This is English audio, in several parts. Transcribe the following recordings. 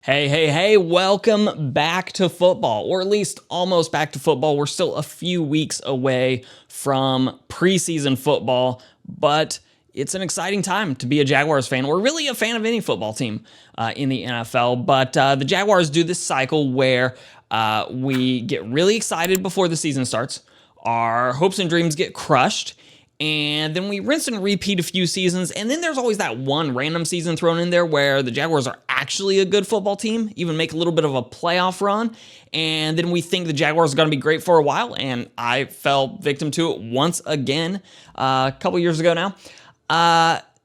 Hey, welcome back to football, or at least almost back to football. We're still a few weeks away from preseason football, but it's an exciting time to be a Jaguars fan, or really a fan of any football team in the NFL. But the Jaguars do this cycle where we get really excited before the season starts, our hopes and dreams get crushed, and then we rinse and repeat a few seasons, and then there's always that one random season thrown in there where the Jaguars are actually a good football team, even make a little bit of a playoff run, and then we think the Jaguars are going to be great for a while, and I fell victim to it once again a couple years ago now.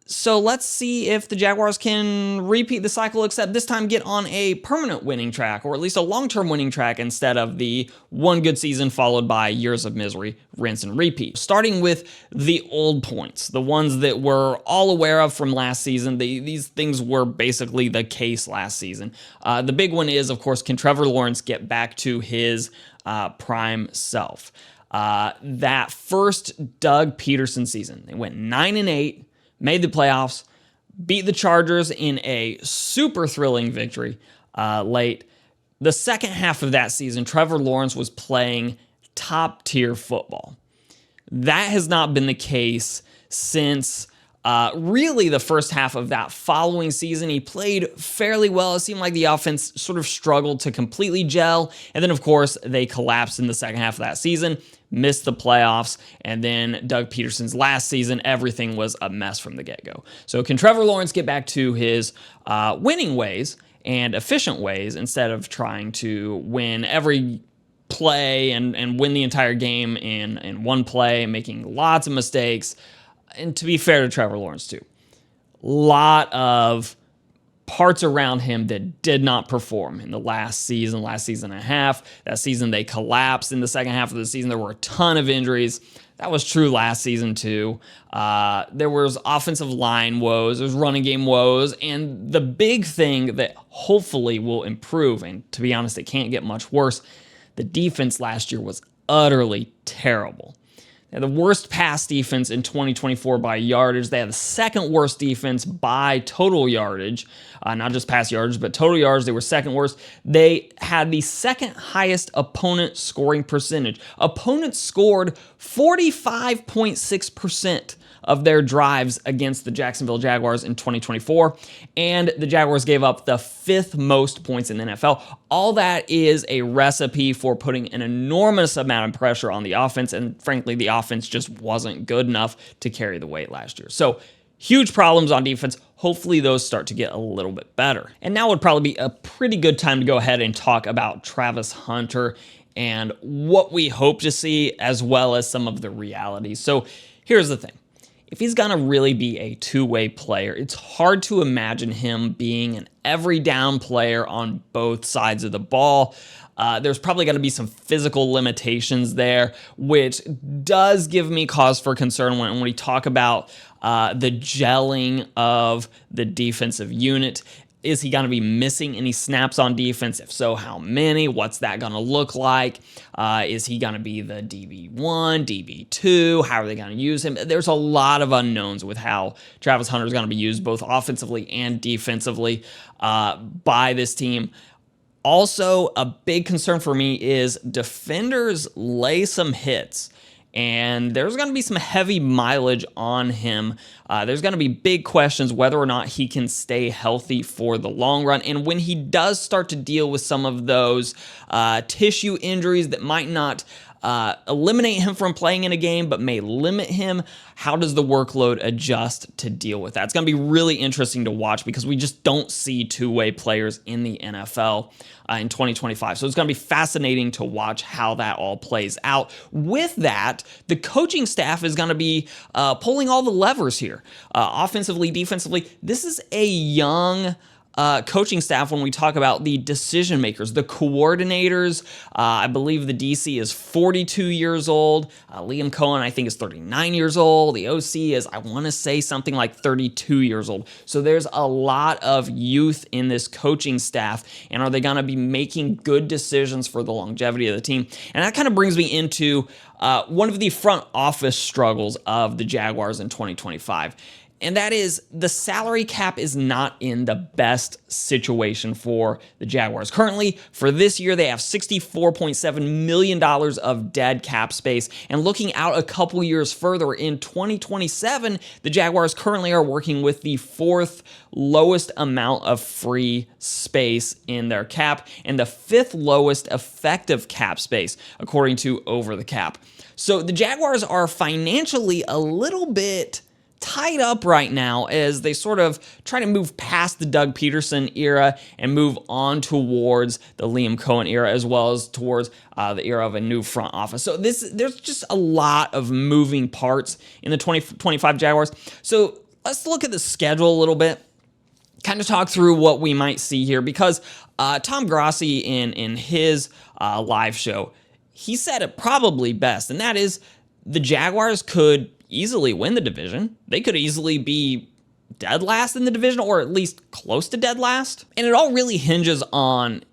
So let's see if the Jaguars can repeat the cycle, except this time get on a permanent winning track, or at least a long-term winning track, instead of the one good season followed by years of misery, rinse and repeat. Starting with the old points, the ones that we're all aware of from last season. These things were basically the case last season. The big one is, of course, can Trevor Lawrence get back to his prime self? That first Doug Peterson season, they went 9-8, made the playoffs, beat the Chargers in a super thrilling victory late. The second half of that season, Trevor Lawrence was playing top-tier football. That has not been the case since really the first half of that following season. He played fairly well. It seemed like the offense sort of struggled to completely gel. And then, of course, they collapsed in the second half of that season, missed the playoffs, and then Doug Peterson's last season, everything was a mess from the get-go. So can Trevor Lawrence get back to his winning ways and efficient ways instead of trying to win every play and win the entire game in one play, making lots of mistakes? And to be fair to Trevor Lawrence, too, a lot of parts around him that did not perform in the last season and a half. That season, they collapsed in the second half of the season. There were a ton of injuries. That was true last season, too. There was offensive line woes. There was running game woes. And the big thing that hopefully will improve, and to be honest, it can't get much worse, the defense last year was utterly terrible. They had the worst pass defense in 2024 by yardage. They had the second worst defense by total yardage, not just pass yardage, but total yards. They were second worst. They had the second highest opponent scoring percentage. Opponents scored 45.6% of their drives against the Jacksonville Jaguars in 2024, and the Jaguars gave up the fifth most points in the NFL. All that is a recipe for putting an enormous amount of pressure on the offense, and frankly, the offense just wasn't good enough to carry the weight last year. So, huge problems on defense. Hopefully those start to get a little bit better. And now would probably be a pretty good time to go ahead and talk about Travis Hunter and what we hope to see, as well as some of the realities. So, here's the thing. If he's going to really be a two-way player, it's hard to imagine him being an every down player on both sides of the ball. There's probably going to be some physical limitations there, which does give me cause for concern when we talk about the gelling of the defensive unit. Is he going to be missing any snaps on defense? If so, how many? What's that going to look like? Is he going to be the DB1, DB2? How are they going to use him? There's a lot of unknowns with how Travis Hunter is going to be used both offensively and defensively by this team. Also, a big concern for me is defenders lay some hits, and there's going to be some heavy mileage on him. There's going to be big questions whether or not he can stay healthy for the long run. And when he does start to deal with some of those tissue injuries that might not eliminate him from playing in a game, but may limit him, how does the workload adjust to deal with that? It's going to be really interesting to watch because we just don't see two-way players in the NFL in 2025. So it's going to be fascinating to watch how that all plays out. With that, the coaching staff is going to be pulling all the levers here, offensively, defensively. This is a young coaching staff when we talk about the decision makers, the coordinators. I believe the DC is 42 years old. Liam Coen, I think, is 39 years old. The OC is, I want to say, something like 32 years old. So there's a lot of youth in this coaching staff. And are they going to be making good decisions for the longevity of the team? And that kind of brings me into one of the front office struggles of the Jaguars in 2025. And that is, the salary cap is not in the best situation for the Jaguars. Currently, for this year, they have $64.7 million of dead cap space. And looking out a couple years further, in 2027, the Jaguars currently are working with the fourth lowest amount of free space in their cap and the fifth lowest effective cap space, according to Over the Cap. So the Jaguars are financially a little bit tied up right now as they sort of try to move past the Doug Peterson era and move on towards the Liam Coen era, as well as towards the era of a new front office. So there's just a lot of moving parts in the 2025 Jaguars. So let's look at the schedule a little bit, kind of talk through what we might see here, because Tom Grossi in his live show, he said it probably best, and that is the Jaguars could easily win the division. They could easily be dead last in the division, or at least close to dead last. And it all really hinges on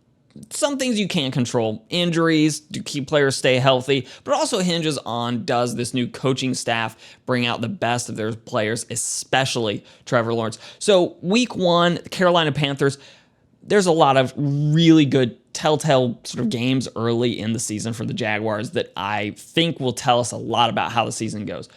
some things you can't control. Injuries, do key players stay healthy? But it also hinges on, does this new coaching staff bring out the best of their players, especially Trevor Lawrence? So week one, the Carolina Panthers, there's a lot of really good telltale sort of games early in the season for the Jaguars that I think will tell us a lot about how the season goes.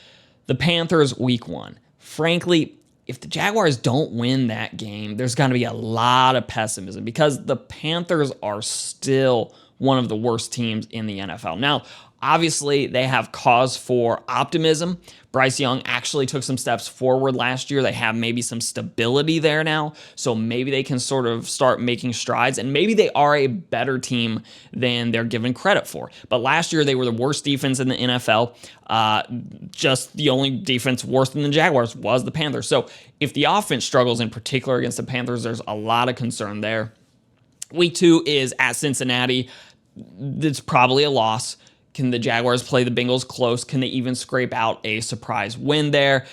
The Panthers, week one. Frankly, if the Jaguars don't win that game, there's going to be a lot of pessimism because the Panthers are still one of the worst teams in the NFL. Now, obviously, they have cause for optimism. Bryce Young actually took some steps forward last year. They have maybe some stability there now, so maybe they can sort of start making strides, and maybe they are a better team than they're given credit for. But last year, they were the worst defense in the NFL. Just the only defense worse than the Jaguars was the Panthers. So if the offense struggles in particular against the Panthers, there's a lot of concern there. Week two is at Cincinnati. It's probably a loss. Can the Jaguars play the Bengals close? Can they even scrape out a surprise win there?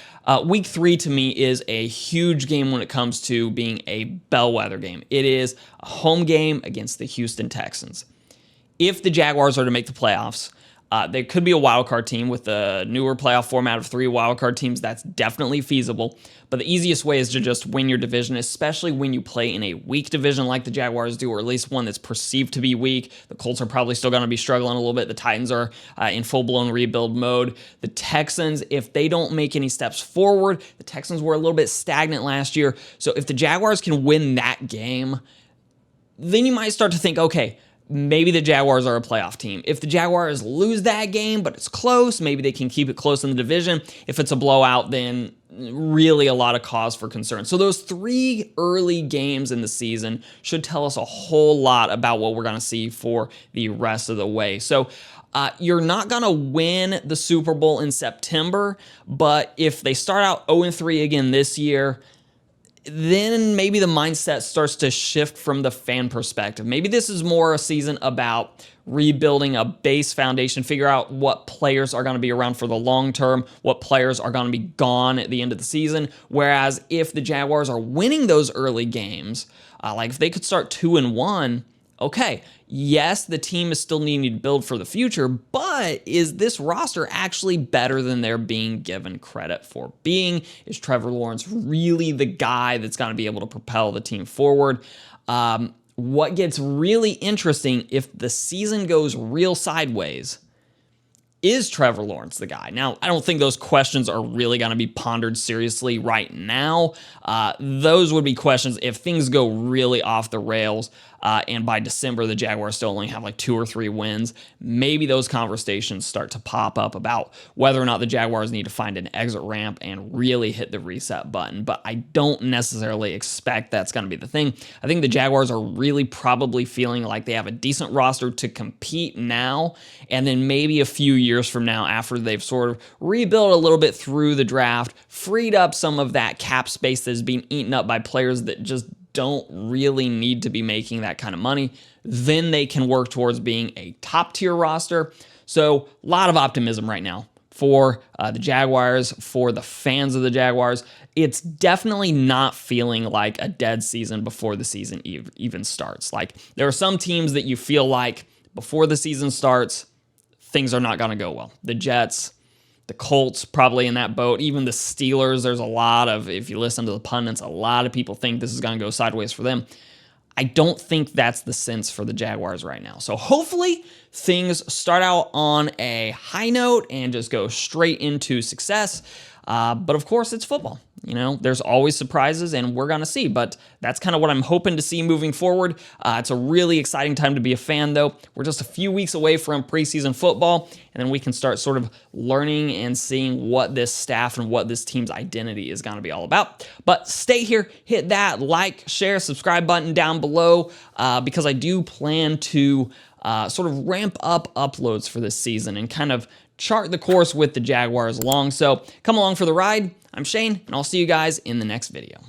Week three, to me, is a huge game when it comes to being a bellwether game. It is a home game against the Houston Texans. If the Jaguars are to make the playoffs, they could be a wildcard team with the newer playoff format of 3 wildcard teams. That's definitely feasible. But the easiest way is to just win your division, especially when you play in a weak division like the Jaguars do, or at least one that's perceived to be weak. The Colts are probably still going to be struggling a little bit. The Titans are in full-blown rebuild mode. The Texans, if they don't make any steps forward, the Texans were a little bit stagnant last year. So if the Jaguars can win that game, then you might start to think, okay, maybe the Jaguars are a playoff team. If the Jaguars lose that game, but it's close, maybe they can keep it close in the division. If it's a blowout, then really a lot of cause for concern. So those 3 early games in the season should tell us a whole lot about what we're going to see for the rest of the way. So you're not going to win the Super Bowl in September, but if they start out 0-3 again this year, then maybe the mindset starts to shift from the fan perspective. Maybe this is more a season about rebuilding a base foundation, figure out what players are going to be around for the long term, what players are going to be gone at the end of the season. Whereas if the Jaguars are winning those early games, like if they could start 2-1, okay, yes, the team is still needing to build for the future, but is this roster actually better than they're being given credit for being? Is Trevor Lawrence really the guy that's going to be able to propel the team forward? What gets really interesting if the season goes real sideways, is Trevor Lawrence the guy? Now, I don't think those questions are really going to be pondered seriously right now. Those would be questions if things go really off the rails, and by December, the Jaguars still only have like 2 or 3 wins. Maybe those conversations start to pop up about whether or not the Jaguars need to find an exit ramp and really hit the reset button. But I don't necessarily expect that's going to be the thing. I think the Jaguars are really probably feeling like they have a decent roster to compete now, and then maybe a few years from now, after they've sort of rebuilt a little bit through the draft, freed up some of that cap space that's being eaten up by players that just don't really need to be making that kind of money, then they can work towards being a top-tier roster. So a lot of optimism right now for the Jaguars, for the fans of the Jaguars. It's definitely not feeling like a dead season before the season even starts. Like, there are some teams that you feel like before the season starts, things are not going to go well. The Jets, The Colts probably in that boat. Even the Steelers, there's a lot of, if you listen to the pundits, a lot of people think this is going to go sideways for them. I don't think that's the sense for the Jaguars right now. So hopefully things start out on a high note and just go straight into success. But of course, it's football. You know, there's always surprises, and we're going to see. But that's kind of what I'm hoping to see moving forward. It's a really exciting time to be a fan, though. We're just a few weeks away from preseason football, and then we can start sort of learning and seeing what this staff and what this team's identity is going to be all about. But stay here, hit that like, share, subscribe button down below, because I do plan to sort of ramp up uploads for this season and kind of chart the course with the Jaguars along. So come along for the ride. I'm Shane, and I'll see you guys in the next video.